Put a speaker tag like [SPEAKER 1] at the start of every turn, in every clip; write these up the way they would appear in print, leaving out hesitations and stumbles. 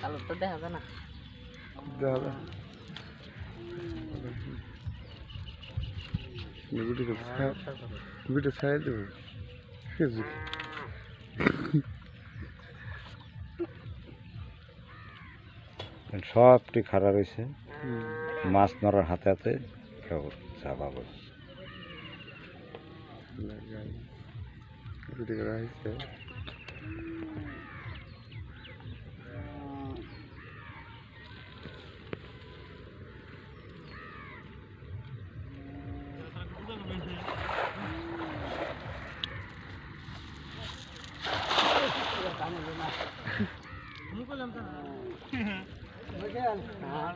[SPEAKER 1] কালো তো দেখা যায় না
[SPEAKER 2] ভিডিও ছাড়াই দেবো ফেসবুক
[SPEAKER 3] সবটি খারাপ হয়েছে মাছ ধরার হাতে হাতে কেউ চাপা করে
[SPEAKER 2] ভিডিও করা হয়েছে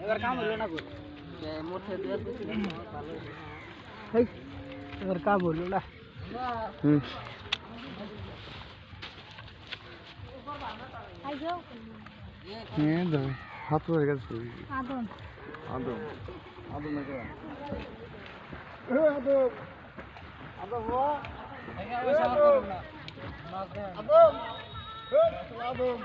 [SPEAKER 1] এবার কাম হলো না মোটে এবার কাম হলো না
[SPEAKER 2] হাত পরে গেছে
[SPEAKER 1] আদম
[SPEAKER 2] আদম আদম আদম